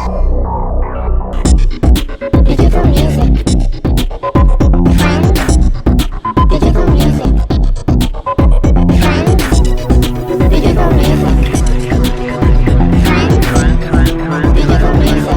Digital music. Friends. Digital music. Friends. Digital music. Friends. Digital music.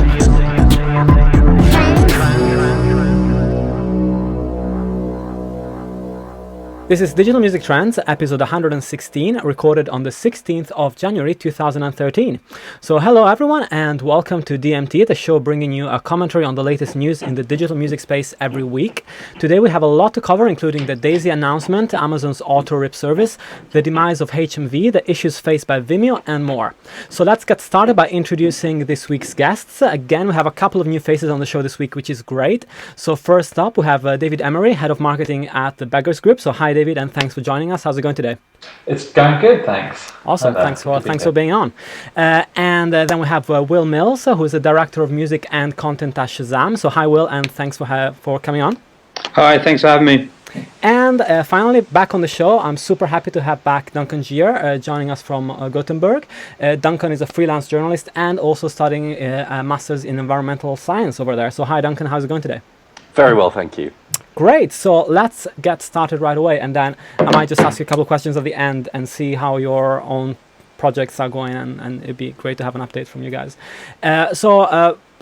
This is Digital Music Trends, episode 116, recorded on the 16th of January 2013. So hello everyone and welcome to DMT, the show bringing you a commentary on the latest news in the digital music space every week. Today we have a lot to cover, including the Daisy announcement, Amazon's auto-rip service, the demise of HMV, the issues faced by Vimeo, and more. So let's get started by introducing this week's guests. Again, we have a couple of new faces on the show this week, which is great. So first up, we have David Emery, Head of Marketing at the Beggars Group. So hi David, and thanks for joining us. How's it going today? It's going good, thanks. Awesome, thanks for being on. And then we have Will Mills, who is the Director of Music and Content at Shazam. So hi Will, and thanks for coming on. Hi, thanks for having me. And finally, back on the show, I'm super happy to have back Duncan Gier joining us from Gothenburg. Duncan is a freelance journalist and also studying a master's in environmental science over there. So hi Duncan, how's it going today? Very well, thank you. Great, so let's get started right away, and then I might just ask you a couple of questions at the end and see how your own projects are going, and it'd be great to have an update from you guys.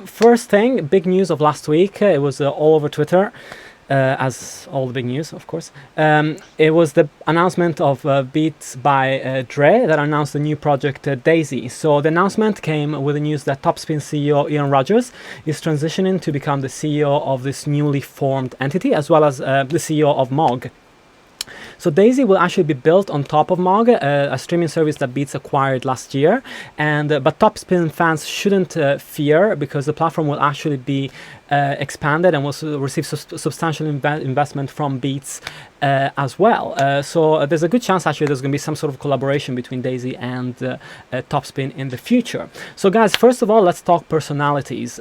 First thing, big news of last week, it was all over Twitter, as all the big news, of course. It was the announcement of Beats by Dre that announced the new project Daisy. So the announcement came with the news that Topspin CEO Ian Rogers is transitioning to become the CEO of this newly formed entity, as well as the CEO of Mog. So Daisy will actually be built on top of Mog, a streaming service that Beats acquired last year. But Topspin fans shouldn't fear, because the platform will actually be expanded and will receive substantial investment from Beats as well. So there's a good chance actually there's going to be some sort of collaboration between Daisy and Topspin in the future. So guys, first of all, let's talk personalities.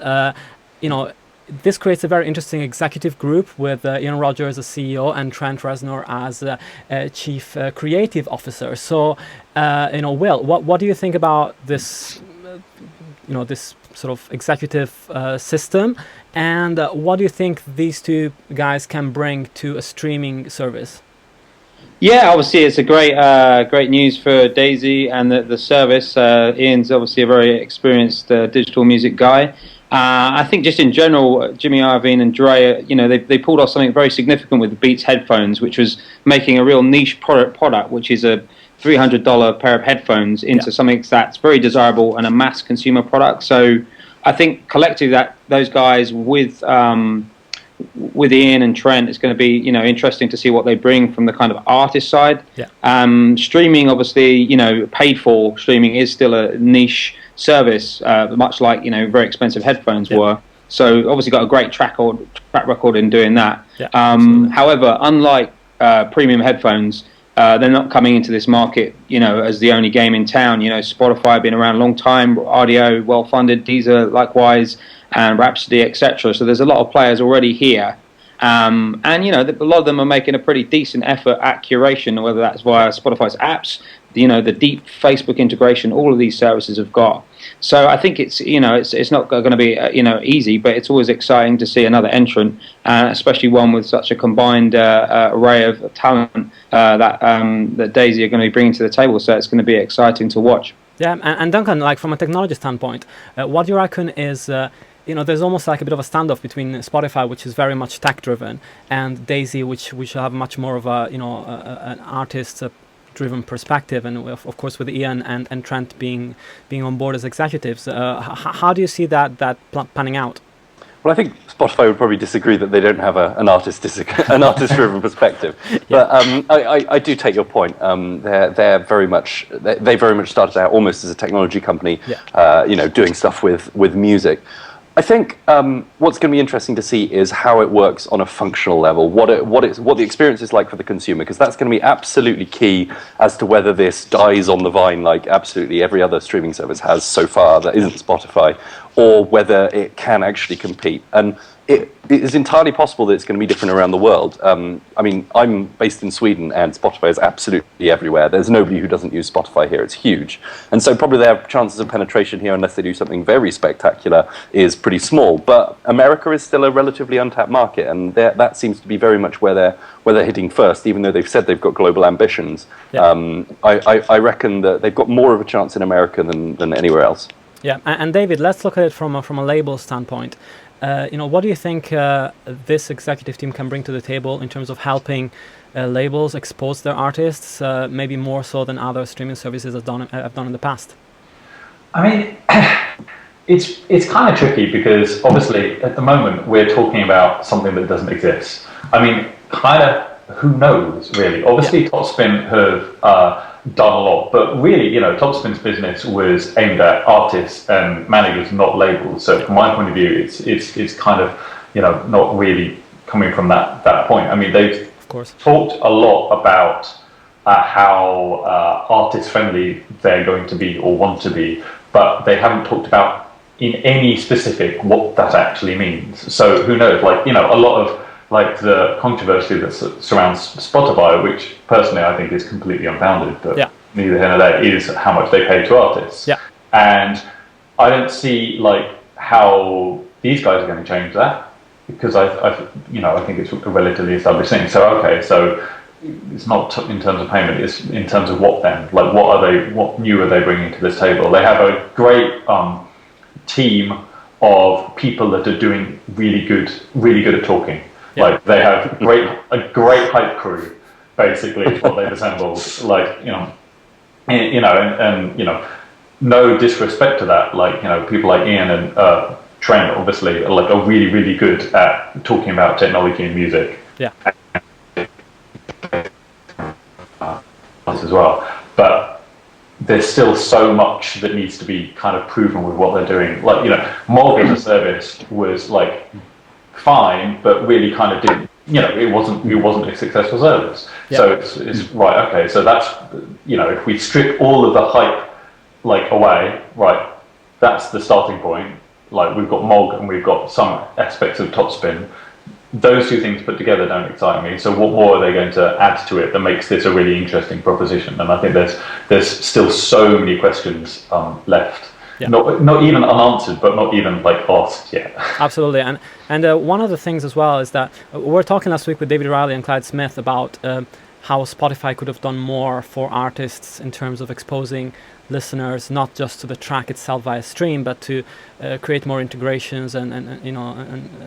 This creates a very interesting executive group with Ian Rogers as CEO and Trent Reznor as Chief Creative Officer. So, Will, what do you think about this, this sort of executive system, and what do you think these two guys can bring to a streaming service? Yeah, obviously it's a great news for Daisy and the service. Ian's obviously a very experienced digital music guy. I think just in general, Jimmy Iovine and Dre, they pulled off something very significant with the Beats headphones, which was making a real niche product, which is a $300 pair of headphones, into something that's very desirable and a mass consumer product. So I think collectively that those guys with Ian and Trent, it's going to be interesting to see what they bring from the kind of artist side. Streaming, obviously, paid for streaming is still a niche service, much like very expensive headphones were. So obviously got a great track record in doing that. However, unlike premium headphones, they're not coming into this market as the only game in town. Spotify have been around a long time, RDO well funded, Deezer likewise, and Rhapsody, etc. So there's a lot of players already here. And a lot of them are making a pretty decent effort at curation, whether that's via Spotify's apps, the deep Facebook integration. All of these services have got. So I think it's not going to be easy, but it's always exciting to see another entrant, especially one with such a combined array of talent that Daisy are going to be bringing to the table. So it's going to be exciting to watch. Yeah, and Duncan, like from a technology standpoint, what do you reckon is there's almost like a bit of a standoff between Spotify, which is very much tech-driven, and Daisy, which have much more of a an artist-driven perspective, and of course with Ian and Trent being on board as executives. How do you see that panning out? Well, I think Spotify would probably disagree that they don't have an artist-driven perspective. But I do take your point. They very much started out almost as a technology company, doing stuff with music. I think what's going to be interesting to see is how it works on a functional level, what the experience is like for the consumer, because that's going to be absolutely key as to whether this dies on the vine like absolutely every other streaming service has so far that isn't Spotify, or whether it can actually compete. And it is entirely possible that it's going to be different around the world. I mean, I'm based in Sweden, and Spotify is absolutely everywhere. There's nobody who doesn't use Spotify here. It's huge. And so probably their chances of penetration here, unless they do something very spectacular, is pretty small. But America is still a relatively untapped market, and that seems to be very much where they're hitting first, even though they've said they've got global ambitions. Yeah. I reckon that they've got more of a chance in America than anywhere else. Yeah, and David, let's look at it from a label standpoint. What do you think this executive team can bring to the table in terms of helping labels expose their artists, maybe more so than other streaming services have done in the past? I mean, it's kind of tricky because obviously at the moment we're talking about something that doesn't exist. I mean, kind of who knows really? Obviously, Topspin have done a lot, but really, Topspin's business was aimed at artists and managers, not labels. So from my point of view, it's kind of not really coming from that point. I mean, they've talked a lot about how artist friendly they're going to be or want to be, but they haven't talked about in any specific what that actually means. So who knows? Like, a lot of the controversy that surrounds Spotify, which personally I think is completely unfounded, but neither here nor there, is how much they pay to artists. Yeah. And I don't see how these guys are going to change that, because I think it's a relatively established thing. So okay, so it's not in terms of payment; it's in terms of what then? What new are they bringing to this table? They have a great team of people that are doing really good at talking. Yeah. They have a great hype crew, basically, is what they've assembled. No disrespect to that. People like Ian and Trent, obviously, are really, really good at talking about technology and music. Yeah. As well, but there's still so much that needs to be kind of proven with what they're doing. Morg as a service was fine, but really kind of didn't. It wasn't a successful service. Yeah. So it's right. Okay, so that's if we strip all of the hype away, right, that's the starting point. We've got Morg and we've got some aspects of Topspin. Those two things put together don't excite me. So what more are they going to add to it that makes this a really interesting proposition? And I think there's still so many questions left. Yeah. Not even unanswered, but not even asked yet. Absolutely, and one of the things as well is that we were talking last week with David Riley and Clyde Smith about how Spotify could have done more for artists in terms of exposing listeners not just to the track itself via stream, but to create more integrations and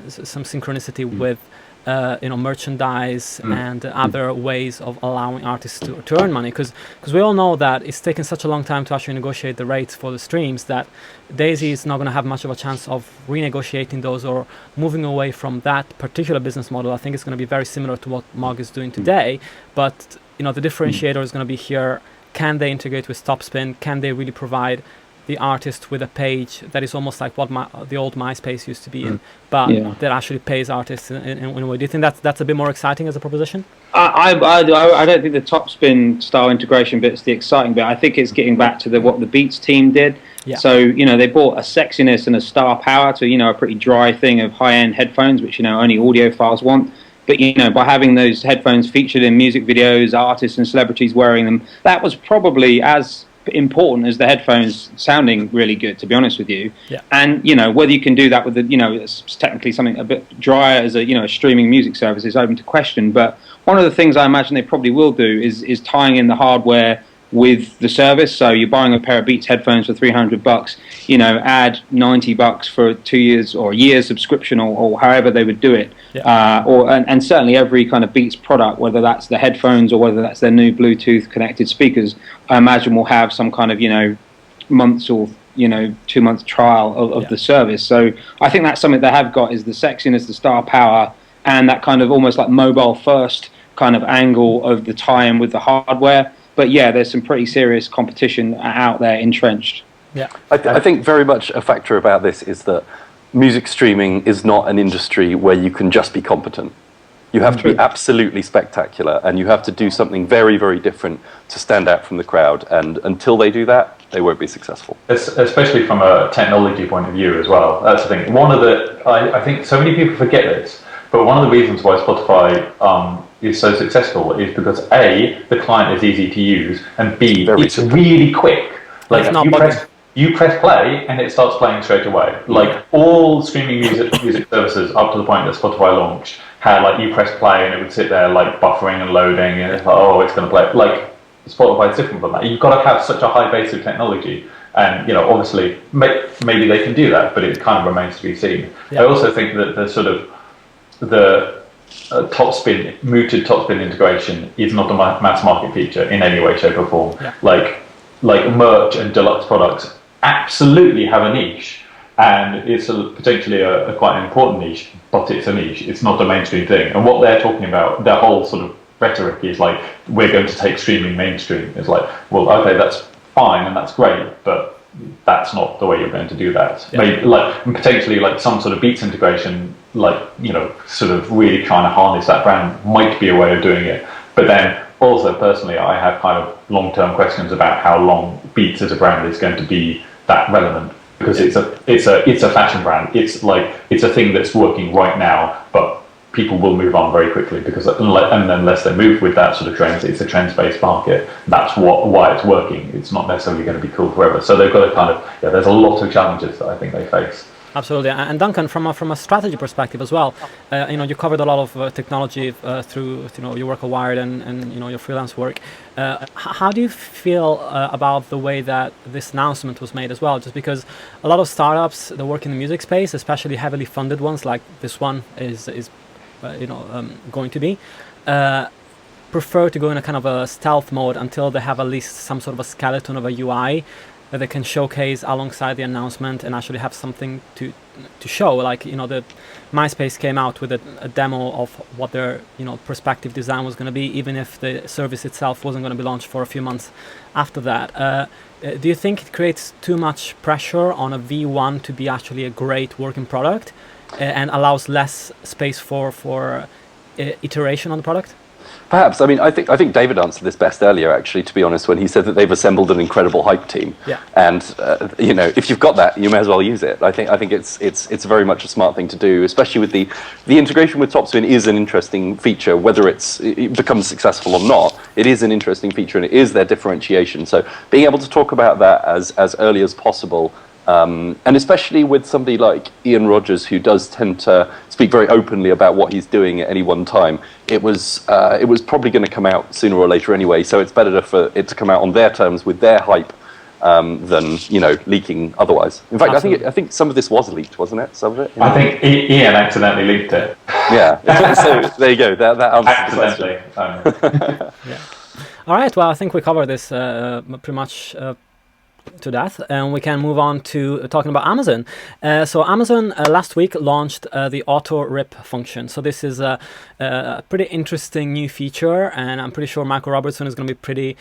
some synchronicity with merchandise and other ways of allowing artists to earn money, because we all know that it's taken such a long time to actually negotiate the rates for the streams that Daisy is not going to have much of a chance of renegotiating those or moving away from that particular business model. I think it's going to be very similar to what Morg is doing today, but the differentiator is going to be here. Can they integrate with Topspin? Can they really provide the artist with a page that is almost like what the old MySpace used to be in, but that actually pays artists in a way? Do you think that's a bit more exciting as a proposition? I don't think the Topspin style integration bit's the exciting bit. I think it's getting back to what the Beats team did. Yeah. So they brought a sexiness and a star power to a pretty dry thing of high-end headphones, which only audiophiles want. But by having those headphones featured in music videos, artists and celebrities wearing them, that was probably as important as the headphones sounding really good, to be honest with you. Yeah. And whether you can do that with it's technically something a bit drier as a streaming music service is open to question. But one of the things I imagine they probably will do is tying in the hardware with the service. So you're buying a pair of Beats headphones for $300, add $90 for 2 years or a year subscription, or however they would do it. Yeah. And certainly every kind of Beats product, whether that's the headphones or whether that's their new Bluetooth connected speakers, I imagine will have some kind of months or 2 month trial of the service. So I think that's something they have got, is the sexiness, the star power, and that kind of almost like mobile first kind of angle of the tie-in with the hardware. But yeah, there's some pretty serious competition out there entrenched. Yeah, I think very much a factor about this is that music streaming is not an industry where you can just be competent. You have to be absolutely spectacular, and you have to do something very, very different to stand out from the crowd. And until they do that, they won't be successful. Especially from a technology point of view as well. That's the thing. I think so many people forget this, but one of the reasons why Spotify is so successful is because A, the client is easy to use, and B, it's really quick. Like you press play and it starts playing straight away. Like all streaming music services up to the point that Spotify launched had like you press play and it would sit there like buffering and loading, and it's like, oh, it's going to play. Like Spotify is different from that. You've got to have such a high base of technology, and obviously maybe they can do that, but it kind of remains to be seen. Yeah. I also think that the mooted topspin integration is not a mass market feature in any way, shape, or form. Yeah. Like merch and deluxe products absolutely have a niche, and it's potentially a quite important niche, but it's a niche. It's not a mainstream thing. And what they're talking about, their whole sort of rhetoric is like, we're going to take streaming mainstream. It's like, well, okay, that's fine and that's great, but that's not the way you're going to do that. Yeah. Maybe and potentially like some sort of Beats integration, sort of really trying to harness that brand might be a way of doing it. But then also personally, I have kind of long-term questions about how long Beats as a brand is going to be that relevant, because it's a fashion brand. It's a thing that's working right now, but people will move on very quickly because unless they move with that sort of trends, it's a trends-based market. That's why it's working. It's not necessarily going to be cool forever. So they've got to there's a lot of challenges that I think they face. Absolutely, and Duncan, from a strategy perspective as well, you covered a lot of technology through your work at Wired and your freelance work. How do you feel about the way that this announcement was made as well? Just because a lot of startups that work in the music space, especially heavily funded ones like this one is going to be, prefer to go in a kind of a stealth mode until they have at least some sort of a skeleton of a UI that they can showcase alongside the announcement and actually have something to show. Like the MySpace came out with a demo of what their prospective design was going to be, even if the service itself wasn't going to be launched for a few months after that. Do you think it creates too much pressure on a V1 to be actually a great working product and allows less space for iteration on the product? Perhaps. I mean, I think David answered this best earlier, actually, to be honest, when he said that they've assembled an incredible hype team. Yeah. And if you've got that, you may as well use it. I think it's very much a smart thing to do, especially with the integration with Topspin is an interesting feature. Whether it becomes successful or not, it is an interesting feature, and it is their differentiation. So being able to talk about that as early as possible. And especially with somebody like Ian Rogers, who does tend to speak very openly about what he's doing at any one time, it was probably going to come out sooner or later anyway. So it's better for it to come out on their terms with their hype than leaking otherwise. In fact, I think some of this was leaked, wasn't it? Some of it. I think Ian accidentally leaked it. Yeah. So there you go. That answers the question. Yeah. All right. Well, I think we covered this pretty much. To that, and we can move on to talking about Amazon. So Amazon last week launched the auto rip function. So this is a pretty interesting new feature, and I'm pretty sure Michael Robertson is going to be pretty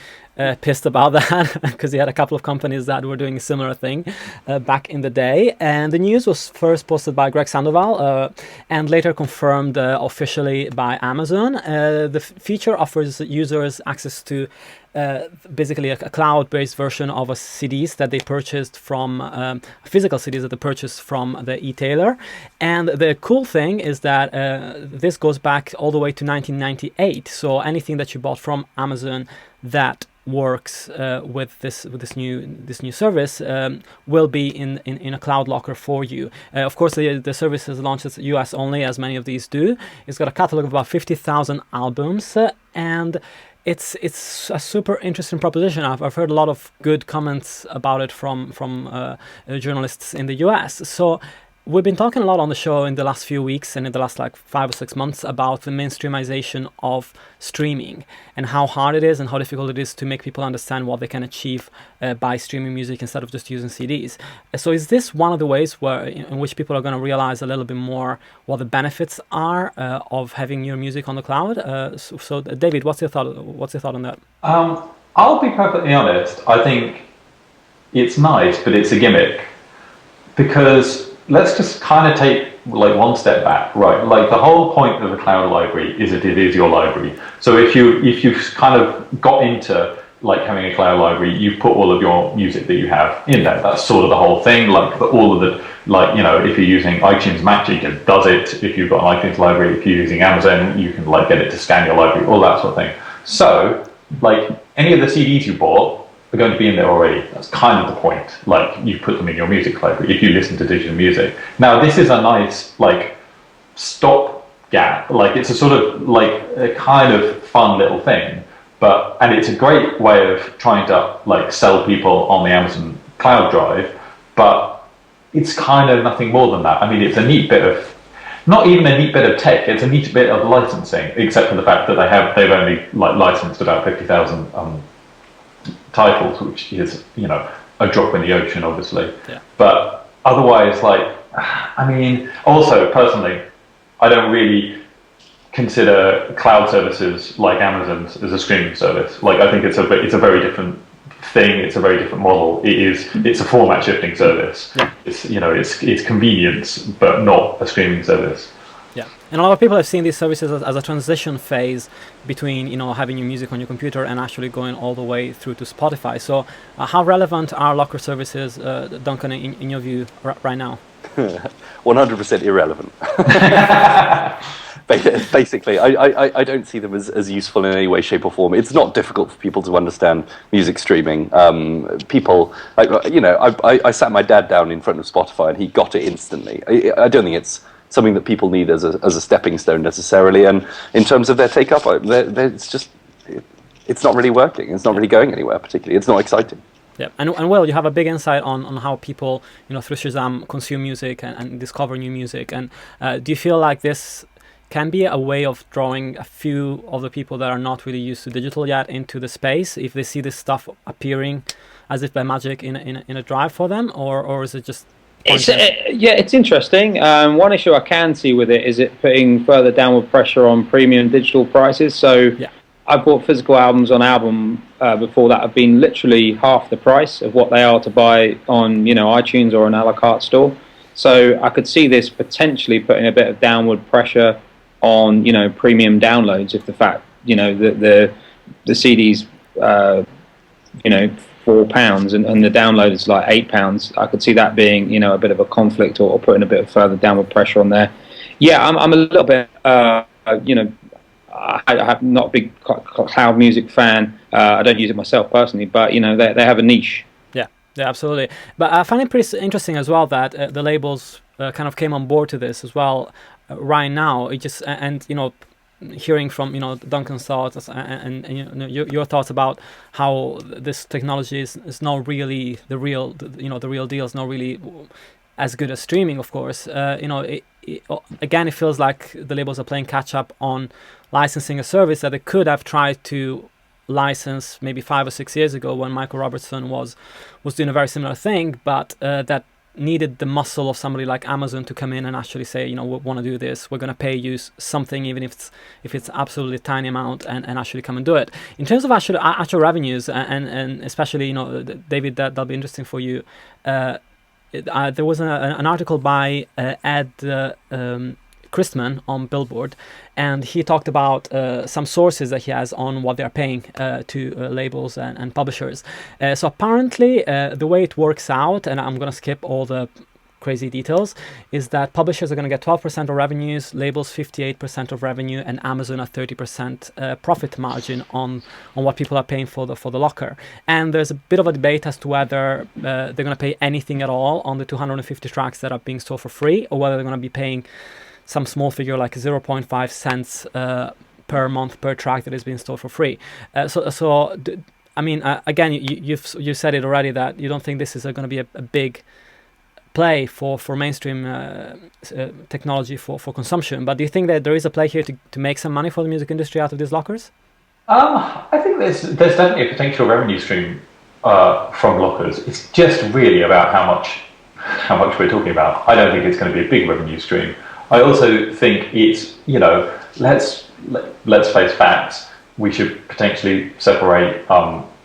pissed about that because he had a couple of companies that were doing a similar thing back in the day. And the news was first posted by Greg Sandoval and later confirmed officially by Amazon. The feature offers users access to basically a cloud-based version of a CDs that they purchased from physical CDs that they purchased from the e-tailer. And the cool thing is that this goes back all the way to 1998. So anything that you bought from Amazon that works with this new service will be in a cloud locker for you. Of course, the service is launched as US only, as many of these do. It's got a catalog of about 50,000 albums, and it's a super interesting proposition. I've heard a lot of good comments about it from journalists in the US. So we've been talking a lot on the show in the last few weeks and in the last 5 or 6 months about the mainstreamization of streaming and how hard it is and how difficult it is to make people understand what they can achieve by streaming music instead of just using CDs. So is this one of the ways in which people are going to realize a little bit more what the benefits are of having your music on the cloud? So David, what's your thought on that? I'll be perfectly honest. I think it's nice, but it's a gimmick, because let's just kind of take like one step back, right? Like the whole point of a cloud library is that it is your library. So if you've kind of got into like having a cloud library, you've put all of your music that you have in there. That's sort of the whole thing. Like all of the, like, you know, if you're using iTunes Magic, it does it. If you've got an iTunes library, if you're using Amazon, you can like get it to scan your library, all that sort of thing. So like any of the CDs you bought are going to be in there already. That's kind of the point. Like you put them in your music library if you listen to digital music. Now this is a nice like stop gap. Like it's a sort of like a kind of fun little thing. And it's a great way of trying to like sell people on the Amazon cloud drive, but it's kind of nothing more than that. I mean, it's a neat bit of, not even a neat bit of tech, it's a neat bit of licensing, except for the fact that they've only like licensed about 50,000 titles, which is, you know, a drop in the ocean, obviously. Yeah. But otherwise, like, I mean, also personally, I don't really consider cloud services like Amazon's as a streaming service. Like I think it's a very different thing. It's a very different model. It's a format shifting service. Yeah. It's, you know, it's convenience, but not a streaming service. Yeah, and a lot of people have seen these services as a transition phase between, you know, having your music on your computer and actually going all the way through to Spotify. So how relevant are locker services, Duncan, in your view right now? 100% irrelevant. Basically, I don't see them as useful in any way, shape, or form. It's not difficult for people to understand music streaming. People, like, you know, I sat my dad down in front of Spotify and he got it instantly. I don't think it's something that people need as a stepping stone necessarily. And in terms of their take up, it's not really working. It's not really going anywhere particularly. It's not exciting. Yeah, and Will, you have a big insight on how people, you know, through Shazam consume music and discover new music. And do you feel like this can be a way of drawing a few of the people that are not really used to digital yet into the space if they see this stuff appearing as if by magic in a drive for them, or is it just it's interesting. One issue I can see with it is it putting further downward pressure on premium digital prices. So yeah. I bought physical albums on album before that have been literally half the price of what they are to buy on, you know, iTunes or an a la carte store. So I could see this potentially putting a bit of downward pressure on, you know, premium downloads, if the fact, you know, the CD's you know, £4 and the download is like £8. I could see that being, you know, a bit of a conflict or putting a bit of further downward pressure on there. Yeah, I'm a little bit you know, I'm not a big cloud music fan. I don't use it myself personally, but, you know, they have a niche. Yeah, absolutely. But I find it pretty interesting as well that the labels kind of came on board to this as well right now. It just, and you know, hearing from, you know, Duncan's thoughts and you know, your thoughts about how this technology is not really the real deal, is not really as good as streaming, of course. You know, again, it feels like the labels are playing catch up on licensing a service that they could have tried to license maybe 5 or 6 years ago when Michael Robertson was doing a very similar thing, but that needed the muscle of somebody like Amazon to come in and actually say, you know, we want to do this, we're going to pay you something, even if it's absolutely tiny amount, and actually come and do it. In terms of actual revenues, and especially, you know, David, that'll be interesting for you. There was an article by Ed Christman on Billboard, and he talked about some sources that he has on what they're paying to labels and publishers. So apparently the way it works out, and I'm going to skip all the crazy details, is that publishers are going to get 12% of revenues, labels 58% of revenue, and Amazon a 30% profit margin on what people are paying for the locker. And there's a bit of a debate as to whether they're going to pay anything at all on the 250 tracks that are being stored for free, or whether they're going to be paying some small figure like 0.5 cents per month per track that is being stored for free. So I mean, again, you said it already that you don't think this is going to be a big play for mainstream technology for consumption. But do you think that there is a play here to make some money for the music industry out of these lockers? I think there's definitely a potential revenue stream from lockers. It's just really about how much we're talking about. I don't think it's going to be a big revenue stream. I also think it's, you know, let's face facts. We should potentially separate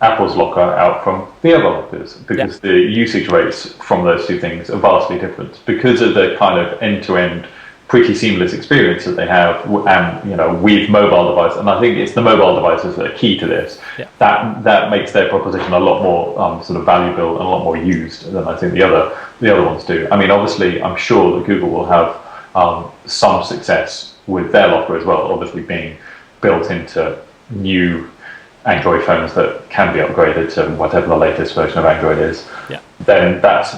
Apple's locker out from the other lockers, because the usage rates from those two things are vastly different because of the kind of end-to-end pretty seamless experience that they have, and with mobile devices. And I think it's the mobile devices that are key to this. That makes their proposition a lot more sort of valuable and a lot more used than I think the other ones do. I mean, obviously, I'm sure that Google will have some success with their locker as well, obviously being built into new Android phones that can be upgraded to whatever the latest version of Android is. Then that's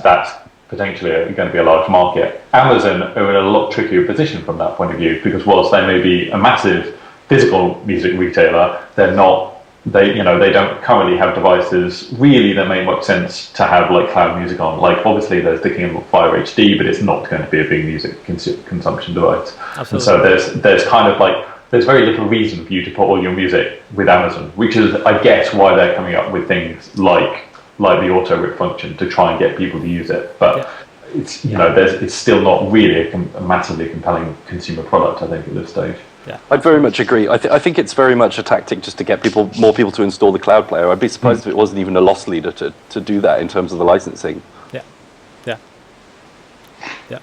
potentially going to be a large market. Amazon are in a lot trickier position from that point of view, because whilst they may be a massive physical music retailer, they're not. They don't currently have devices really that make much sense to have like cloud music on. Like obviously there's the Kindle Fire HD, but it's not going to be a big music consumption device. Absolutely. And so there's kind of like there's very little reason for you to put all your music with Amazon, which is I guess why they're coming up with things like the auto rip function to try and get people to use it. But it's it's still not really a massively compelling consumer product, I think, at this stage. Yeah, I'd very much agree. I think it's very much a tactic just to get more people to install the cloud player. I'd be surprised if it wasn't even a loss leader to do that in terms of the licensing. Yeah,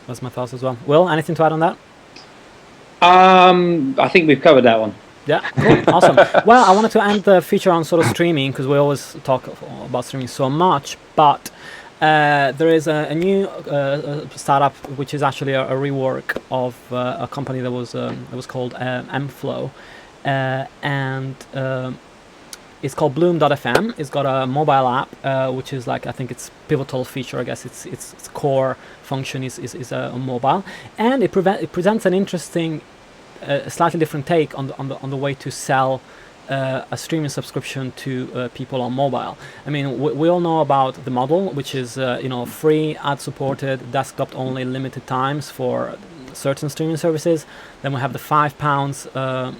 that's my thoughts as well. Will, anything to add on that? I think we've covered that one. Yeah, cool, awesome. Well, I wanted to end the feature on sort of streaming, because we always talk about streaming so much, but there is a new startup which is actually a rework of a company that was called mFlow, and it's called Bloom.fm. It's got a mobile app, which is like, I think its pivotal feature, I guess its core function is a mobile, and it presents an interesting, slightly different take on the way to sell a streaming subscription to people on mobile. I mean, we all know about the model, which is free, ad-supported, desktop-only, limited times for certain streaming services. Then we have the £5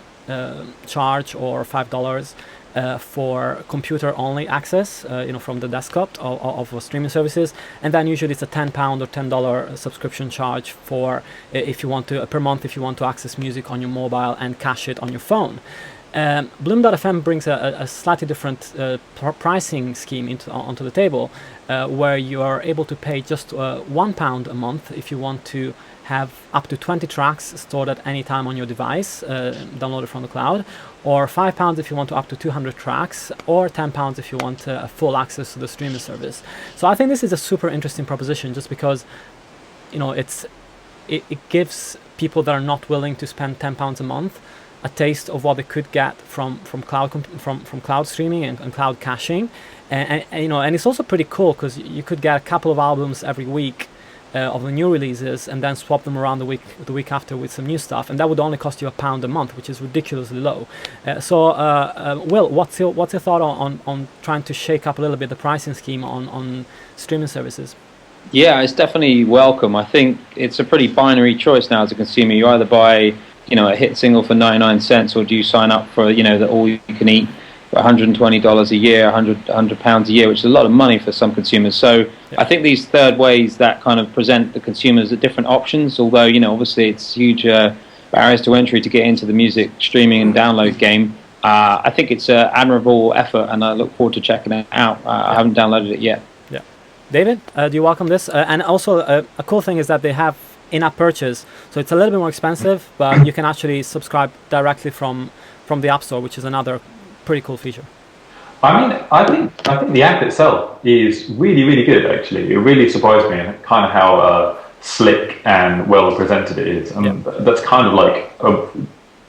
charge, or $5 for computer-only access, from the desktop of streaming services, and then usually it's a £10 or $10 subscription charge for if you want to per month if you want to access music on your mobile and cache it on your phone. Bloom.fm brings a slightly different pricing scheme onto the table, where you are able to pay just £1 a month if you want to have up to 20 tracks stored at any time on your device, downloaded from the cloud, or £5 if you want to up to 200 tracks, or £10 if you want full access to the streaming service. So I think this is a super interesting proposition, just because it gives people that are not willing to spend £10 a month a taste of what they could get from cloud streaming and cloud caching, and it's also pretty cool because you could get a couple of albums every week of the new releases, and then swap them around the week after with some new stuff, and that would only cost you £1 a month, which is ridiculously low. Will, what's your thought on trying to shake up a little bit the pricing scheme on streaming services? Yeah, it's definitely welcome. I think it's a pretty binary choice now as a consumer. You either buy a hit single for 99 cents, or do you sign up for the all you can eat for $120 a year, £100 a year, which is a lot of money for some consumers. So I think these third ways that kind of present the consumers at different options, although obviously it's huge barriers to entry to get into the music streaming and download game. I think it's an admirable effort, and I look forward to checking it out. I haven't downloaded it yet. Yeah, David, do you welcome this? And also a cool thing is that they have in-app purchase, so it's a little bit more expensive, but you can actually subscribe directly from the App Store, which is another pretty cool feature. I mean, I think the app itself is really, really good. Actually, it really surprised me, and kind of how slick and well presented it is. And that's kind of like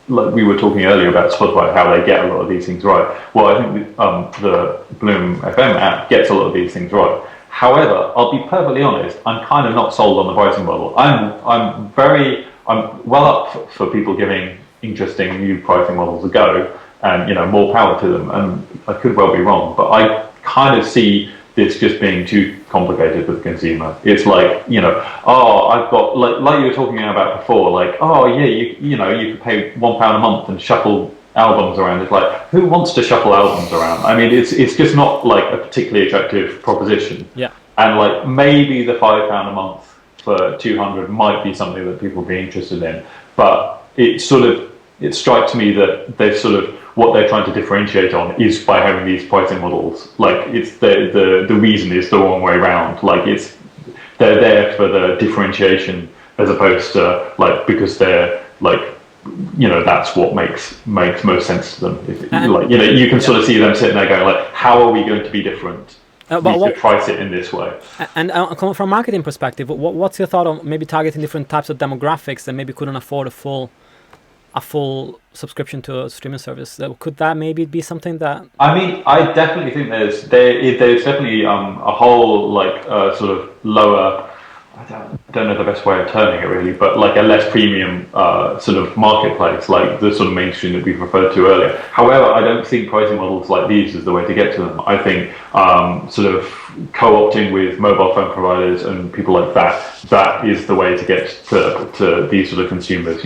we were talking earlier about Spotify, how they get a lot of these things right. Well, I think the Bloom FM app gets a lot of these things right. However, I'll be perfectly honest, I'm kind of not sold on the pricing model. I'm well up for people giving interesting new pricing models a go, and more power to them. And I could well be wrong, but I kind of see this just being too complicated for the consumer. It's like, I've got like you were talking about before, like, you could pay £1 a month and shuffle albums around. It's like, who wants to shuffle albums around? I mean, it's just not like a particularly attractive proposition. Yeah. And like maybe the £5 a month for 200 might be something that people would be interested in, but it's sort of it strikes me that they've sort of what they're trying to differentiate on is by having these pricing models. Like it's the reason is the wrong way around. Like they're there for the differentiation as opposed to like because they're like that's what makes most sense to them. You can sort of see them sitting there going like, how are we going to be different? We could price it in this way. And from a marketing perspective, what's your thought on maybe targeting different types of demographics that maybe couldn't afford a full subscription to a streaming service? Could that maybe be something that? I mean, I definitely think there's definitely a whole like sort of lower. I don't know the best way of terming it really, but like a less premium sort of marketplace, like the sort of mainstream that we've referred to earlier. However, I don't think pricing models like these is the way to get to them. I think sort of co-opting with mobile phone providers and people like that is the way to get to these sort of consumers.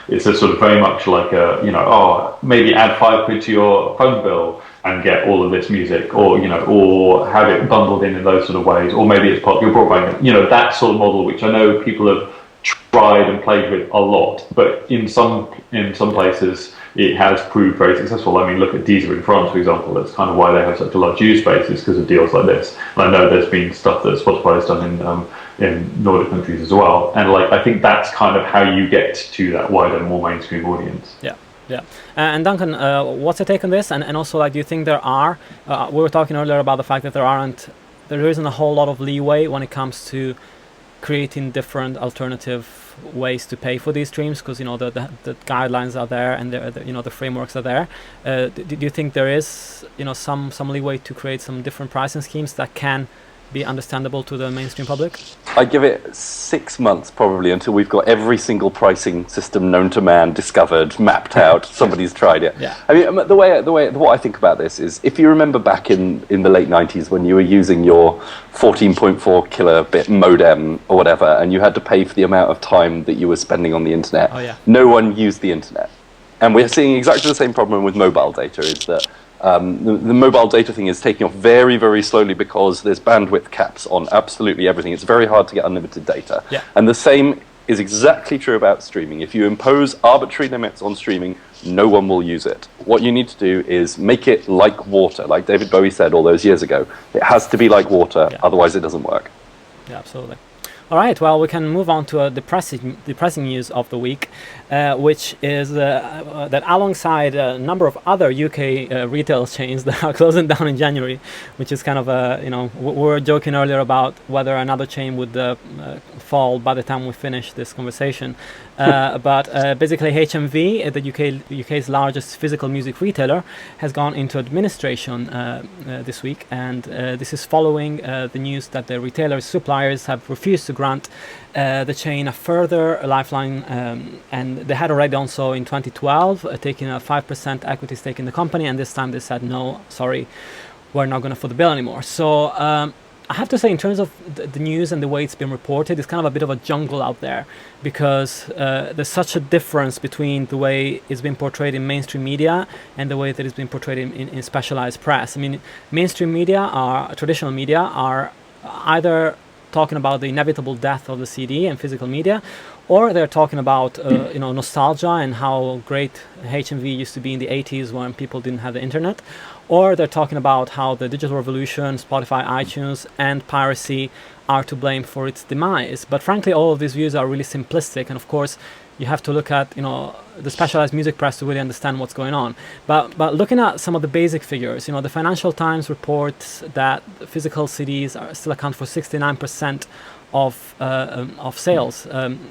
It's a sort of very much like maybe add £5 to your phone bill and get all of this music, or have it bundled in those sort of ways, or maybe it's part of your broadband. That sort of model, which I know people have tried and played with a lot, but in some places it has proved very successful. I mean, look at Deezer in France, for example. That's kind of why they have such a large user base, is because of deals like this. And I know there's been stuff that Spotify has done in Nordic countries as well. And I think that's kind of how you get to that wider, more mainstream audience. Yeah. Yeah, and Duncan, what's your take on this? And also, do you think there are? We were talking earlier about the fact that there isn't a whole lot of leeway when it comes to creating different alternative ways to pay for these streams, because the guidelines are there and the frameworks are there. Do you think there is some leeway to create some different pricing schemes that can be understandable to the mainstream public? I give it 6 months probably until we've got every single pricing system known to man discovered, mapped out. Somebody's tried it. Yeah. I mean, what I think about this is, if you remember back in the late 90s when you were using your 14.4 kilobit modem or whatever, and you had to pay for the amount of time that you were spending on the internet. Oh, yeah. No one used the internet, and we're seeing exactly the same problem with mobile data. Is that the mobile data thing is taking off very, very slowly because there's bandwidth caps on absolutely everything. It's very hard to get unlimited data. Yeah. And the same is exactly true about streaming. If you impose arbitrary limits on streaming, no one will use it. What you need to do is make it like water, like David Bowie said all those years ago. It has to be like water, otherwise it doesn't work. Yeah, absolutely. All right, well, we can move on to a depressing news of the week, which is that alongside a number of other UK retail chains that are closing down in January, which is kind of we were joking earlier about whether another chain would fall by the time we finish this conversation. But basically HMV, the UK's largest physical music retailer, has gone into administration this week, and this is following the news that the retailer's suppliers have refused to grant the chain a further lifeline, and they had already done so in 2012, taking a 5% equity stake in the company, and this time they said, no, sorry, we're not going to foot the bill anymore. So I have to say, in terms of the news and the way it's been reported, it's kind of a bit of a jungle out there, because there's such a difference between the way it's been portrayed in mainstream media and the way that it's been portrayed in specialized press. I mean, mainstream media, traditional media, are either talking about the inevitable death of the CD and physical media, or they're talking about nostalgia and how great HMV used to be in the 80s when people didn't have the internet, or they're talking about how the digital revolution, Spotify, iTunes, and piracy are to blame for its demise. But frankly, all of these views are really simplistic, and of course you have to look at the specialized music press to really understand what's going on. But looking at some of the basic figures, the Financial Times reports that physical CDs still account for 69% of sales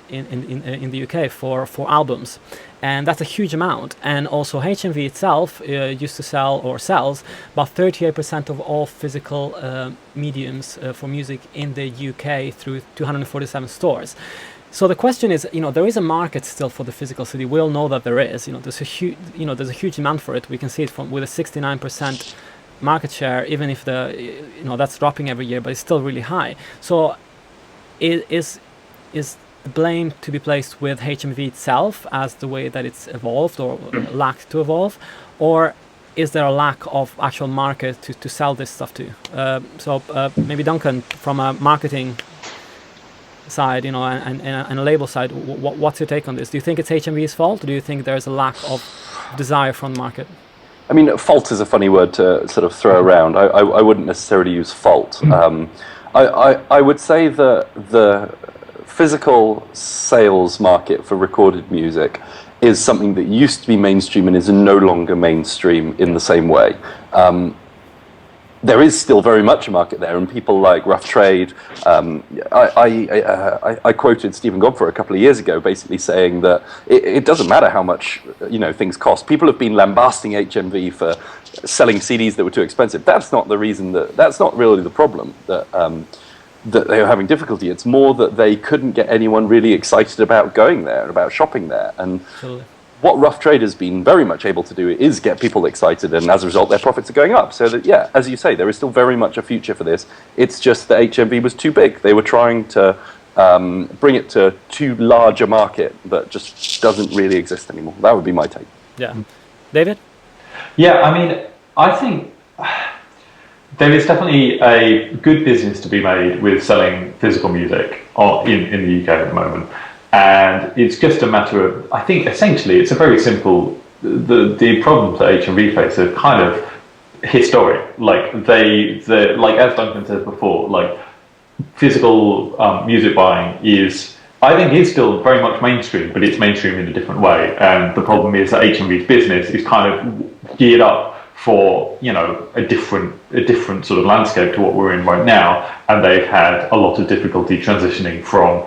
in the UK for albums, and that's a huge amount. And also HMV itself used to sell, or sells, about 38% of all physical mediums for music in the UK through 247 stores. So the question is, there is a market still for the physical CD. We all know that there is. There's a huge demand for it. We can see it with a 69% market share, even if that's dropping every year, but it's still really high. So is the blame to be placed with HMV itself as the way that it's evolved or lacked to evolve, or is there a lack of actual market to sell this stuff to? So maybe Duncan, from a marketing side, and a label side, what's your take on this? Do you think it's HMV's fault, or do you think there's a lack of desire from the market? I mean, fault is a funny word to sort of throw around. I wouldn't necessarily use fault. I would say that the physical sales market for recorded music is something that used to be mainstream and is no longer mainstream in the same way. There is still very much a market there, and people like Rough Trade. I quoted Stephen Godfrey a couple of years ago, basically saying that it doesn't matter how much things cost. People have been lambasting HMV for selling CDs that were too expensive. That's not the reason. That's not really the problem that they were having difficulty. It's more that they couldn't get anyone really excited about going there and about shopping there. And Totally. What Rough Trade has been very much able to do is get people excited, and as a result, their profits are going up. So that, yeah, as you say, there is still very much a future for this. It's just that HMV was too big. They were trying to bring it to too large a market that just doesn't really exist anymore. That would be my take. Yeah. David? Yeah, I mean, I think there is definitely a good business to be made with selling physical music in the UK at the moment. And it's just a matter of, I think essentially it's a very simple, the problems that HMV face are kind of historic. Like like as Duncan said before, like physical music buying I think is still very much mainstream, but it's mainstream in a different way. And the problem is that HMV's business is kind of geared up for a different sort of landscape to what we're in right now, and they've had a lot of difficulty transitioning from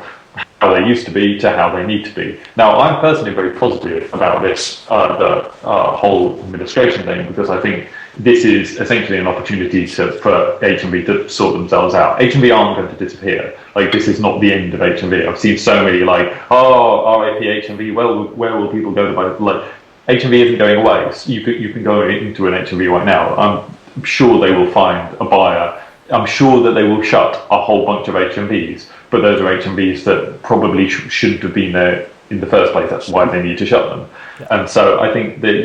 how they used to be to how they need to be. Now, I'm personally very positive about this, the whole administration thing, because I think this is essentially an opportunity for HMV to sort themselves out. HMV aren't going to disappear. Like, this is not the end of HMV. I've seen so many RIP HMV, where will people go to buy? Like, HMV isn't going away. So you can go into an HMV right now. I'm sure they will find a buyer. I'm sure that they will shut a whole bunch of HMVs, but those are HMVs that probably shouldn't have been there in the first place. That's why they need to shut them. Yeah. And so I think that,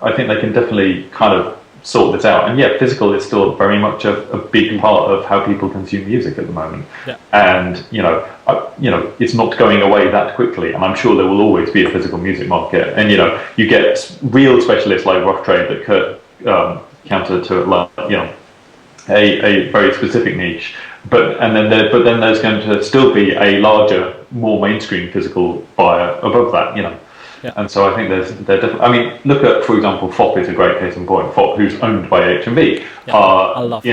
I think they can definitely kind of sort this out. And yeah, physical is still very much a big part of how people consume music at the moment. Yeah. And, it's not going away that quickly. And I'm sure there will always be a physical music market. And, you get real specialists like Rough Trade that could counter to it, a very specific niche, but then there's going to still be a larger, more mainstream physical buyer above that, Yeah. And so I think they're definitely. I mean, look at, for example, FOP is a great case in point. FOP, who's owned by HMV, I love.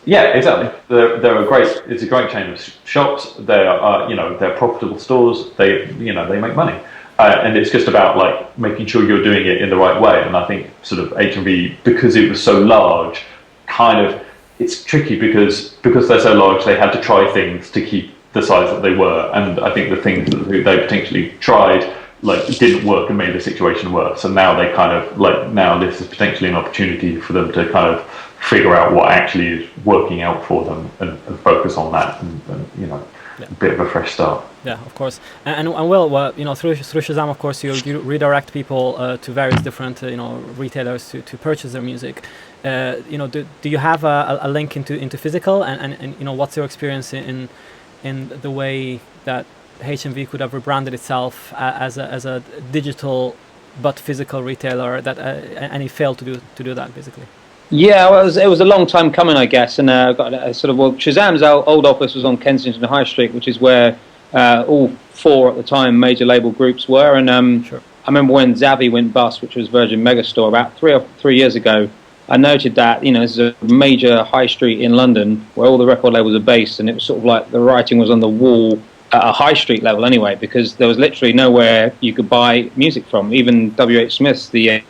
Yeah, exactly. It's a great chain of shops. They are, they're profitable stores. They make money. And it's just about like making sure you're doing it in the right way. And I think sort of HMV, because it was so large, it's tricky because they're so large, they had to try things to keep the size that they were. And I think the things that they potentially tried didn't work and made the situation worse. And now they now this is potentially an opportunity for them to kind of figure out what actually is working out for them and focus on that and a bit of a fresh start. Yeah, of course. And through Shazam, of course, you redirect people to various different retailers to purchase their music. Do you have a link into physical and what's your experience in the way that HMV could have rebranded itself as a digital but physical retailer and it failed to do that basically? Yeah, well, it was a long time coming, I guess, and Shazam's old office was on Kensington High Street, which is where all four at the time major label groups were, and sure. I remember when Zavvi went bust, which was Virgin Megastore, about 3 years ago. I noted that this is a major high street in London where all the record labels are based, and it was sort of like the writing was on the wall at a high street level anyway, because there was literally nowhere you could buy music from. Even W.H. Smith's, the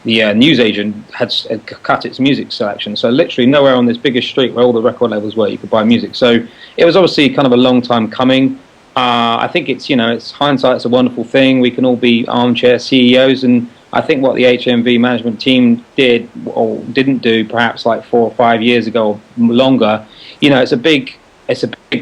newsagent, had cut its music selection, so literally nowhere on this biggest street where all the record labels were you could buy music. So it was obviously kind of a long time coming. I think it's hindsight's a wonderful thing. We can all be armchair CEOs, and I think what the HMV management team did or didn't do, perhaps like 4 or 5 years ago or longer, it's a big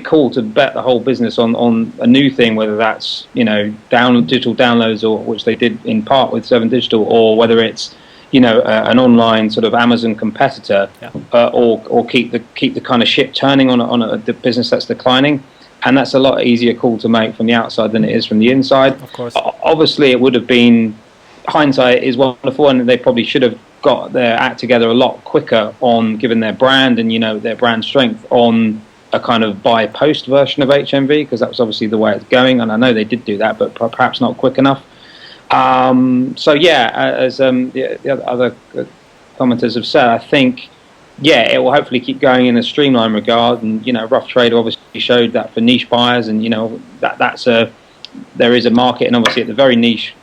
call to bet the whole business on a new thing, whether that's digital downloads, or which they did in part with 7 Digital, or whether it's an online sort of Amazon competitor, or keep the kind of ship turning on a business that's declining. and that's a lot easier call to make from the outside than it is from the inside. Of course. Obviously, it would have been, hindsight is wonderful, and they probably should have got their act together a lot quicker on, given their brand and their brand strength, on a kind of buy post version of HMV, because that was obviously the way it's going, and I know they did do that, but perhaps not quick enough. So yeah, as the other commenters have said, I think it will hopefully keep going in a streamlined regard, and Rough Trade obviously showed that for niche buyers, and there is a market, and obviously at the very niche,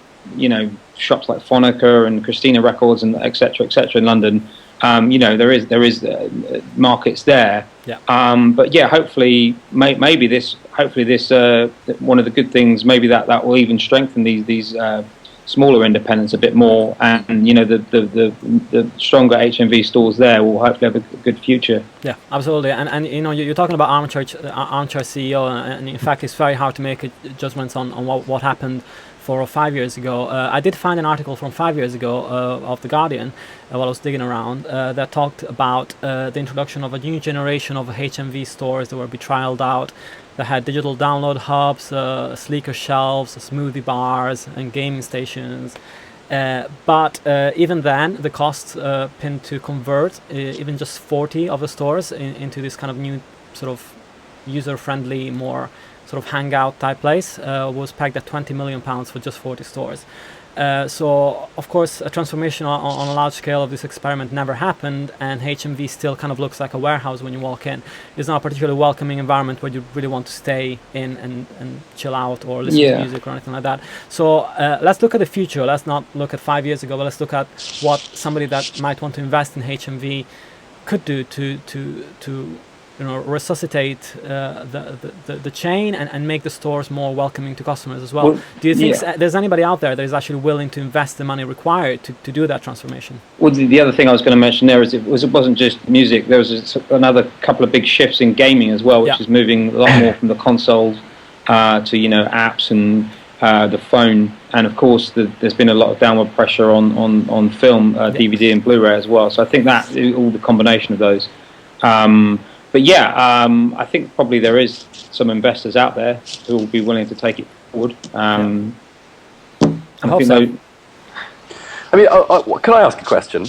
shops like Phonica and Christina Records and etc. in London, there is markets there. Yeah. But yeah, hopefully this one of the good things, maybe that will even strengthen these smaller independents a bit more, and the stronger HMV stores there will hopefully have a good future. Yeah, absolutely. And you're talking about armchair CEO, and in fact it's very hard to make judgments on what happened 4 or 5 years ago. I did find an article from 5 years ago of The Guardian while I was digging around that talked about the introduction of a new generation of HMV stores that were trialed out, that had digital download hubs, sleeker shelves, smoothie bars and gaming stations. But even then, the cost pinned to convert even just 40 of the stores into this kind of new sort of user-friendly, more sort of hangout type place was pegged at £20 million for just 40 stores. So of course a transformation on a large scale of this experiment never happened, and HMV still kind of looks like a warehouse when you walk in. It's not a particularly welcoming environment where you really want to stay in and chill out or listen to music or anything like that. So let's look at the future. Let's not look at 5 years ago, but let's look at what somebody that might want to invest in HMV could do to resuscitate the chain and make the stores more welcoming to customers as well. Do you think there's anybody out there that is actually willing to invest the money required to do that transformation? Well, the other thing I was going to mention there is it wasn't just music. There was another couple of big shifts in gaming as well, which is moving a lot more from the consoles to apps and the phone. And of course, there's been a lot of downward pressure on film, DVD and Blu-ray as well. So I think that all the combination of those. But I think probably there is some investors out there who will be willing to take it forward. I hope so. I mean, can I ask a question?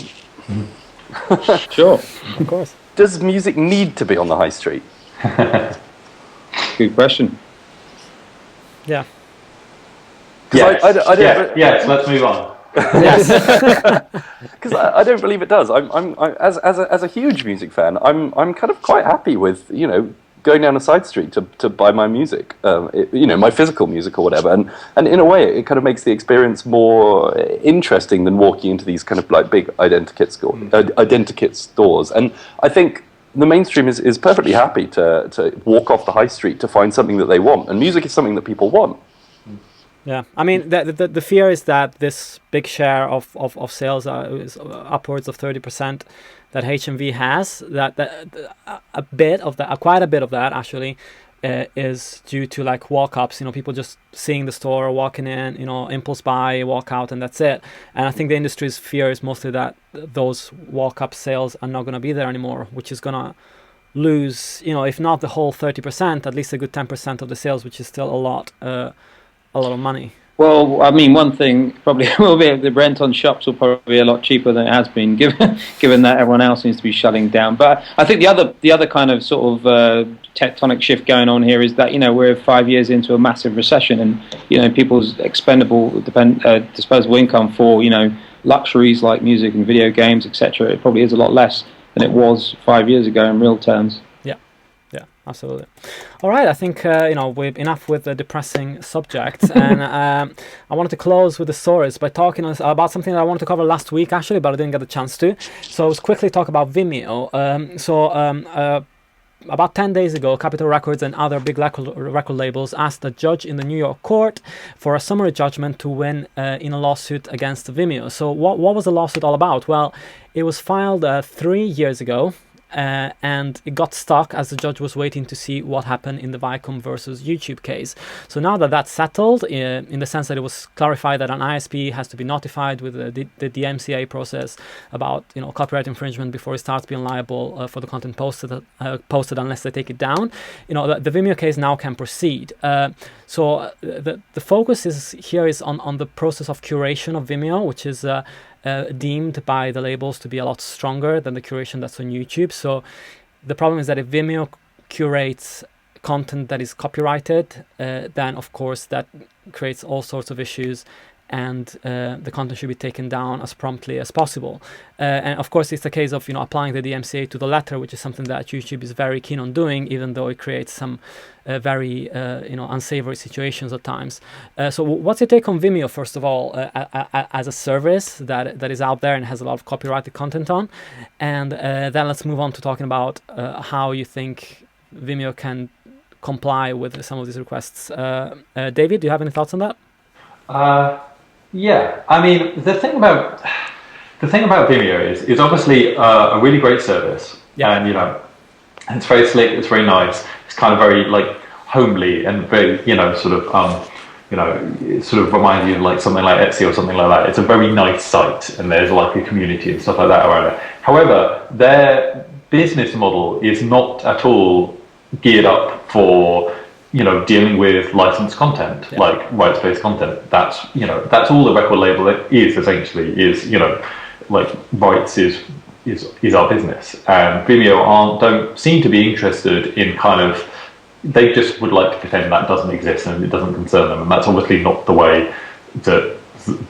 Sure. Of course. Does music need to be on the high street? Good question. Yeah. Yes, let's move on. Because I don't believe it does. As a huge music fan, I'm kind of quite happy with going down a side street to buy my music, my physical music or whatever, and in a way it kind of makes the experience more interesting than walking into these kind of like big identikit stores. And I think the mainstream is perfectly happy to walk off the high street to find something that they want, and music is something that people want. Yeah, I mean the fear is that this big share of sales is upwards of 30% that HMV has. That quite a bit of that actually is due to like walk-ups. People just seeing the store, walking in, impulse buy, walk out, and that's it. And I think the industry's fear is mostly that those walk-up sales are not going to be there anymore, which is going to lose, if not the whole 30%, at least a good 10% of the sales, which is still a lot of money. Well, I mean, one thing probably will be the rent on shops will probably be a lot cheaper than it has been, given that everyone else seems to be shutting down. But I think the other kind of sort of tectonic shift going on here is that we're 5 years into a massive recession, and people's disposable income for luxuries like music and video games, etc. It probably is a lot less than it was 5 years ago in real terms. Yeah, absolutely. All right, I think we've enough with the depressing subjects, and I wanted to close with the stories by talking about something that I wanted to cover last week actually, but I didn't get the chance to. So let's quickly talk about Vimeo. About 10 days ago, Capitol Records and other big record labels asked a judge in the New York court for a summary judgment to win in a lawsuit against Vimeo. So what was the lawsuit all about? Well, it was filed 3 years ago. and it got stuck as the judge was waiting to see what happened in the Viacom versus YouTube case. So now that that's settled, in the sense that it was clarified that an ISP has to be notified with the DMCA process about copyright infringement before it starts being liable for the content posted unless they take it down. The Vimeo case now can proceed. So the focus is on the process of curation of Vimeo, which is deemed by the labels to be a lot stronger than the curation that's on YouTube. So the problem is that if Vimeo curates content that is copyrighted, then of course that creates all sorts of issues, and the content should be taken down as promptly as possible. And of course it's a case of applying the DMCA to the letter, which is something that YouTube is very keen on doing, even though it creates some very unsavory situations at times. So what's your take on Vimeo, first of all, as a service that is out there and has a lot of copyrighted content on, and then let's move on to talking about how you think Vimeo can comply with some of these requests. David, do you have any thoughts on that? Yeah, I mean, the thing about Vimeo is obviously a really great service, and it's very slick, it's very nice, it's kind of very like homely and very it sort of reminds you of like something like Etsy or something like that. It's a very nice site, and there's like a community and stuff like that around it. However, their business model is not at all geared up for dealing with licensed content, like rights-based content. That's all the record label is essentially, like rights is our business. And Vimeo don't seem to be interested in they just would like to pretend that doesn't exist and it doesn't concern them. And that's obviously not the way that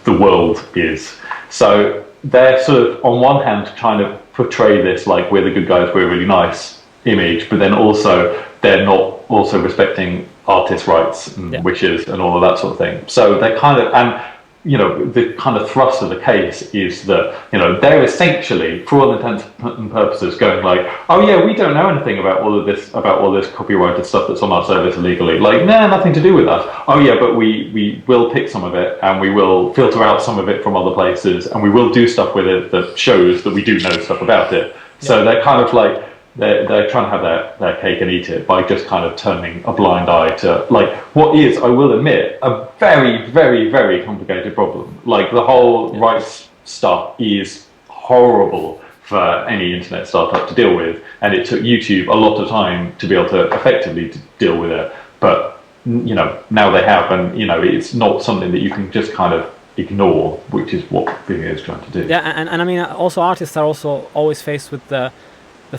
the world is. So they're sort of, on one hand, trying to portray this like we're the good guys, we're really nice image, but then also they're not also respecting artists' rights and wishes and all of that sort of thing. So they the kind of thrust of the case is that they're essentially, for all intents and purposes, going like, oh yeah, we don't know anything about all this copyrighted stuff that's on our service illegally. Like, nah, nothing to do with us. Oh yeah, but we will pick some of it and we will filter out some of it from other places and we will do stuff with it that shows that we do know stuff about it. So they're kind of like, they're trying to have their cake and eat it by just kind of turning a blind eye to like what is, I will admit, a very, very, very complicated problem. Like the whole rights stuff is horrible for any internet startup to deal with, and it took YouTube a lot of time to be able to effectively deal with it. But now they have, and it's not something that you can just kind of ignore, which is what Vimeo is trying to do. Yeah, and I mean, also artists are also always faced with the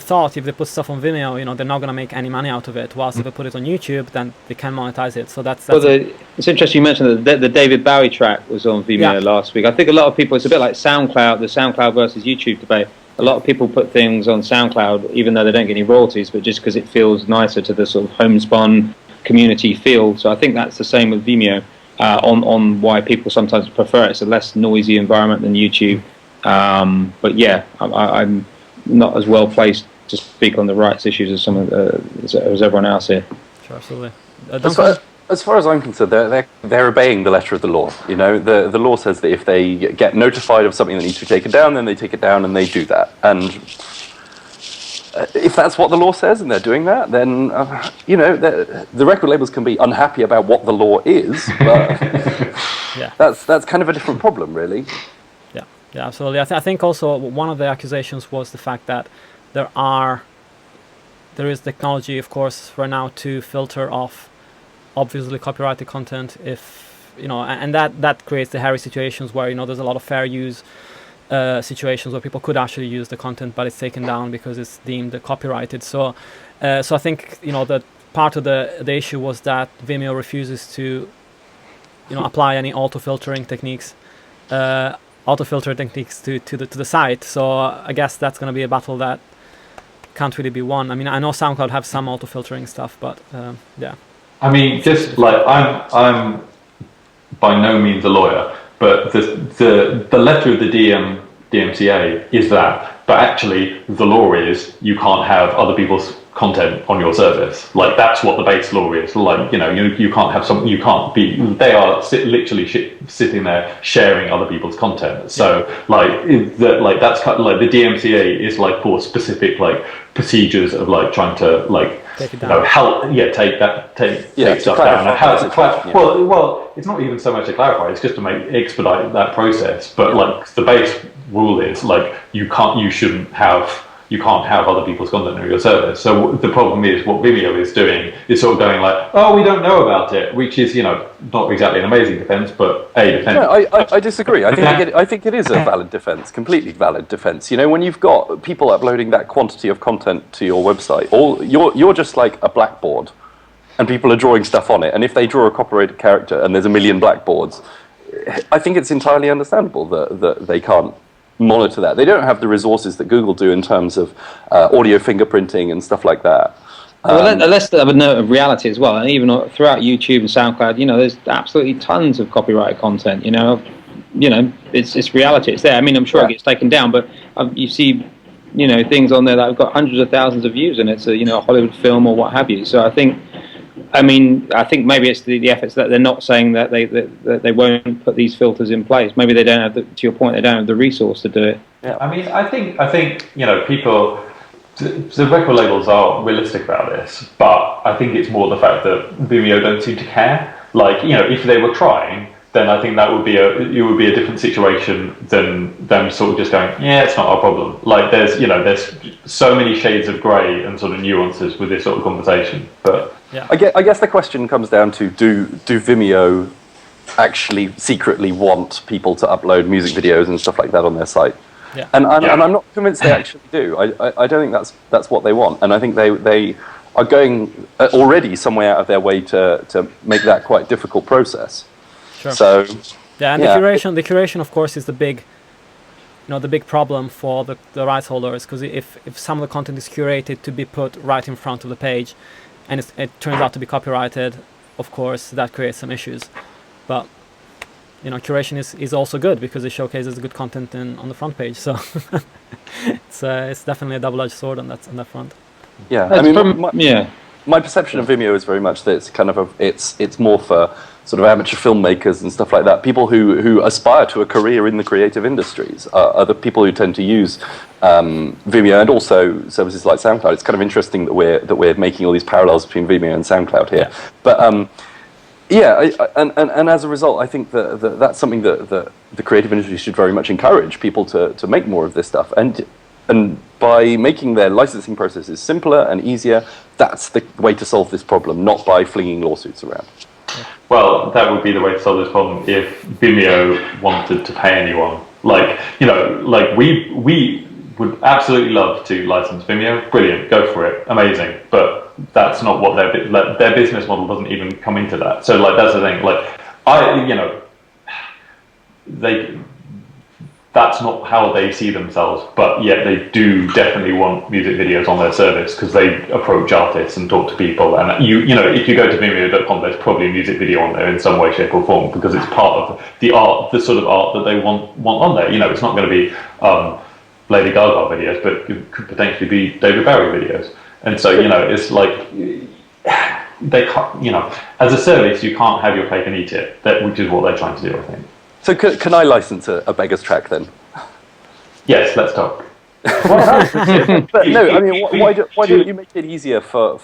thought, if they put stuff on Vimeo, they're not going to make any money out of it. Whilst if they put it on YouTube, then they can monetize it. So that's it's interesting you mentioned that the David Bowie track was on Vimeo last week. I think a lot of people, it's a bit like SoundCloud, the SoundCloud versus YouTube debate. A lot of people put things on SoundCloud, even though they don't get any royalties, but just because it feels nicer to the sort of homespun community feel. So I think that's the same with Vimeo, on why people sometimes prefer it. It's a less noisy environment than YouTube. But yeah, I'm not as well placed to speak on the rights issues as as everyone else here. Sure, absolutely. As far as I'm concerned, they're obeying the letter of the law. The law says that if they get notified of something that needs to be taken down, then they take it down, and they do that. And if that's what the law says, and they're doing that, then the record labels can be unhappy about what the law is, but that's kind of a different problem, really. Yeah, absolutely. I think also one of the accusations was the fact that there is technology, of course, for now to filter off obviously copyrighted content, if and that creates the hairy situations where there's a lot of fair use situations where people could actually use the content, but it's taken down because it's deemed copyrighted. So I think that part of the issue was that Vimeo refuses to apply any auto-filtering techniques. To the site, so I guess that's going to be a battle that can't really be won. I mean, I know SoundCloud have some auto-filtering stuff, but yeah. I mean, just like I'm by no means a lawyer, but the letter of the DMCA is that, but actually the law is you can't have other people's content on your service. Like that's what the base law is. Like you can't have some. You can't be. They are literally sitting there sharing other people's content. So that's kind of like the DMCA is like for specific like procedures of like trying to like take it down. Take stuff down. Well, it's not even so much to clarify. It's just to expedite that process. But like the base rule is like you can't have other people's content on your service. So the problem is what Vimeo is doing is sort of going like, oh, we don't know about it, which is not exactly an amazing defense, but a defense. No, I disagree. I think it is a valid defense, completely valid defense. When you've got people uploading that quantity of content to your website, you're just like a blackboard, and people are drawing stuff on it. And if they draw a copyrighted character and there's a million blackboards, I think it's entirely understandable that they can't monitor that. They don't have the resources that Google do in terms of audio fingerprinting and stuff like that. Let's have a note of reality as well. And even throughout YouTube and SoundCloud, there's absolutely tons of copyrighted content. It's reality. It's there. I mean, I'm sure it gets taken down, but you see, things on there that have got hundreds of thousands of views, and it's a Hollywood film or what have you. So I think maybe it's the efforts that they're not saying that they won't put these filters in place. Maybe they don't have to your point, they don't have the resource to do it. Yeah, I mean, I think people, the record labels are realistic about this, but I think it's more the fact that Vimeo don't seem to care. Like, if they were trying, then I think it would be a different situation than them sort of just going, yeah, it's not our problem. Like there's so many shades of grey and sort of nuances with this sort of conversation, but. Yeah. I guess the question comes down to do Vimeo actually secretly want people to upload music videos and stuff like that on their site? Yeah. And I'm not convinced they actually do. I don't think that's what they want, and I think they are going already some way out of their way to make that quite a difficult process. Sure. So yeah, and the curation of course is the big problem for the rights holders, because if some of the content is curated to be put right in front of the page, and it turns out to be copyrighted, of course that creates some issues. But curation is also good because it showcases good content on the front page. So it's definitely a double-edged sword on that front. Yeah, I mean, my perception of Vimeo is very much that it's kind of it's more for sort of amateur filmmakers and stuff like that. People who aspire to a career in the creative industries are the people who tend to use Vimeo, and also services like SoundCloud. It's kind of interesting that we're making all these parallels between Vimeo and SoundCloud here. Yeah. But and as a result, I think that's something that the creative industry should very much encourage people to make more of this stuff. And by making their licensing processes simpler and easier, that's the way to solve this problem, not by flinging lawsuits around. Well, that would be the way to solve this problem if Vimeo wanted to pay anyone. Like we would absolutely love to license Vimeo. Brilliant, go for it, amazing. But that's not what their business model doesn't even come into that. So that's the thing. That's not how they see themselves, but yet they do definitely want music videos on their service because they approach artists and talk to people. And if you go to Vimeo.com, there's probably a music video on there in some way, shape, or form because it's part of the art, the sort of art that they want on there. It's not going to be Lady Gaga videos, but it could potentially be David Bowie videos. And so it's like they can't. As a service, you can't have your cake and eat it. Which is what they're trying to do, I think. So can I license a beggar's track then? Yes, let's talk. But no, I mean, why don't you make it easier for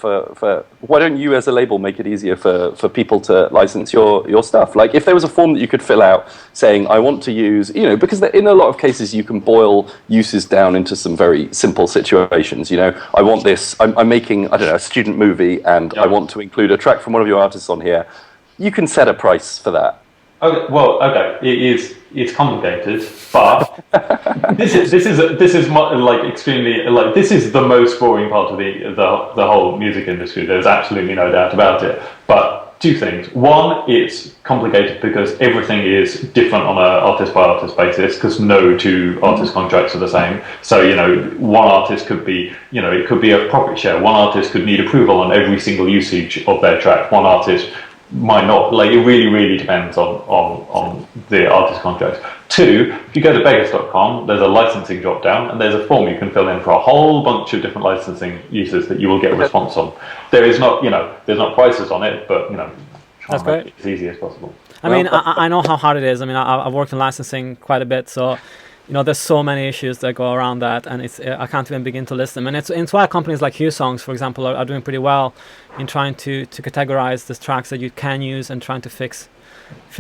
why don't you as a label make it easier for people to license your stuff? Like if there was a form that you could fill out saying I want to use, because in a lot of cases you can boil uses down into some very simple situations. I want this, I'm making, I don't know, a student movie and I want to include a track from one of your artists on here. You can set a price for that. Okay, well, it's complicated, but this is extremely this is the most boring part of the whole music industry. There's absolutely no doubt about it. But two things: one, it's complicated because everything is different on an artist by artist basis because no two artist contracts are the same. So one artist could be it could be a profit share. One artist could need approval on every single usage of their track. One artist might not. Like, it really, really depends on the artist contract. Two, if you go to beggars.com, there's a licensing drop down, and there's a form you can fill in for a whole bunch of different licensing uses that you will get a response on. There is not, there's not prices on it, but try That's and make great. it as easy as possible. I mean, I know how hard it is. I mean, I've worked in licensing quite a bit, so there's so many issues that go around that, and I can't even begin to list them. And it's why companies like HuSongs, for example, are doing pretty well in trying to categorize the tracks that you can use and trying to fix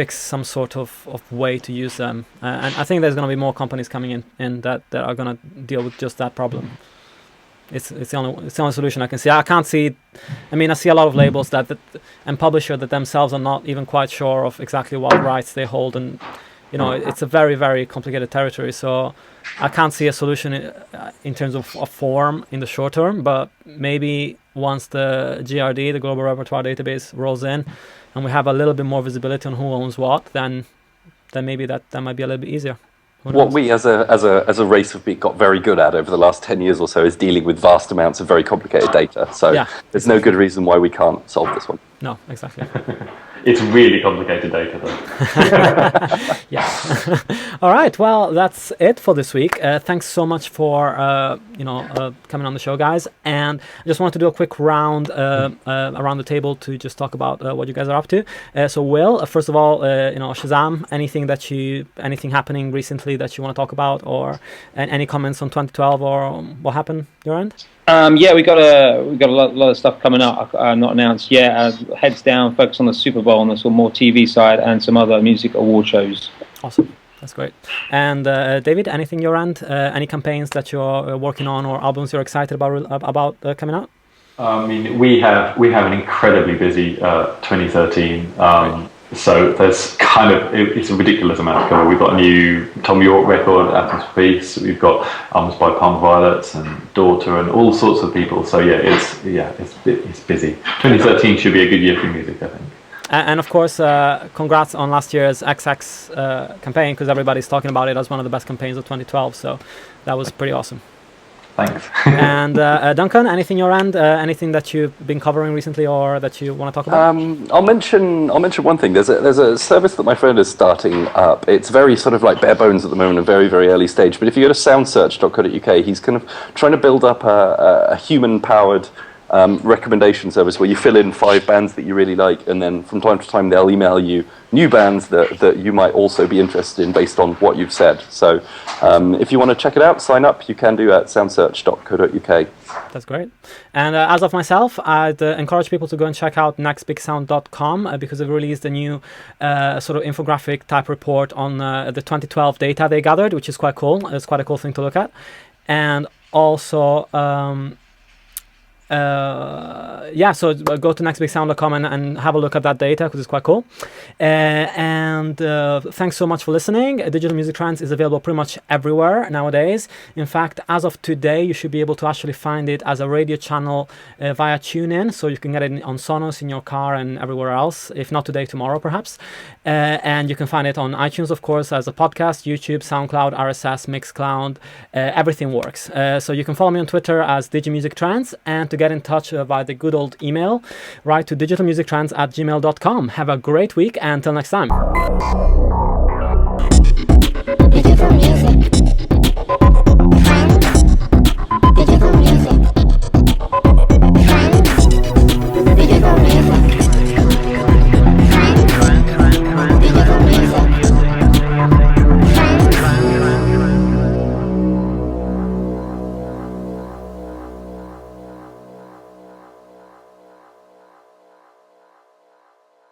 some sort of way to use them. And I think there's going to be more companies coming in that are going to deal with just that problem. It's the only solution I can see. I can't see. I mean, I see a lot of labels and publishers that themselves are not even quite sure of exactly what rights they hold, and it's a very, very complicated territory. So I can't see a solution in terms of a form in the short term. But maybe once the GRD, the Global Repertoire Database, rolls in, and we have a little bit more visibility on who owns what, then maybe that might be a little bit easier. What we as a race have got very good at over the last 10 years or so is dealing with vast amounts of very complicated data. So there's no good reason why we can't solve this one. No, exactly. It's really complicated data, though. Yeah. All right. Well, that's it for this week. Thanks so much for coming on the show, guys. And I just wanted to do a quick round around the table to just talk about what you guys are up to. So, Will, first of all, Shazam. Anything happening recently that you want to talk about, or any comments on 2012 or what happened your end? We got a lot of stuff coming up, not announced yet. Heads down, focus on the Super Bowl and the sort of more TV side, and some other music award shows. Awesome, that's great. And David, anything your end? Any campaigns that you're working on, or albums you're excited about coming out? I mean, we have an incredibly busy 2013. So there's it's a ridiculous amount to cover. We've got a new Tom York record, Atoms for Peace. We've got albums by Palm Violets and Daughter and all sorts of people. So it's busy. 2013 should be a good year for music, I think. And of course, congrats on last year's XX campaign, because everybody's talking about it as one of the best campaigns of 2012. So that was pretty awesome. Thanks. And Duncan, anything your end? Anything that you've been covering recently or that you want to talk about? I'll mention one thing. There's a service that my friend is starting up. It's very sort of like bare bones at the moment, a very, very early stage. But if you go to soundsearch.co.uk, he's kind of trying to build up a human-powered recommendation service where you fill in 5 bands that you really like, and then from time to time they'll email you new bands that you might also be interested in based on what you've said. So if you want to check it out, sign up, you can do at soundsearch.co.uk. That's great. And as of myself, I'd encourage people to go and check out nextbigsound.com because they've released a new sort of infographic type report on the 2012 data they gathered, which is quite cool. It's quite a cool thing to look at. And also so go to nextbigsound.com and have a look at that data because it's quite cool. And thanks so much for listening. Digital Music Trends is available pretty much everywhere nowadays. In fact, as of today, you should be able to actually find it as a radio channel via TuneIn, so you can get it on Sonos in your car and everywhere else, if not today, tomorrow perhaps. And you can find it on iTunes, of course, as a podcast, YouTube, SoundCloud, RSS, Mixcloud, everything works. So you can follow me on Twitter as DigiMusicTrends, and to get in touch via the good old email, write to digitalmusictrends@gmail.com. Have a great week, and until next time.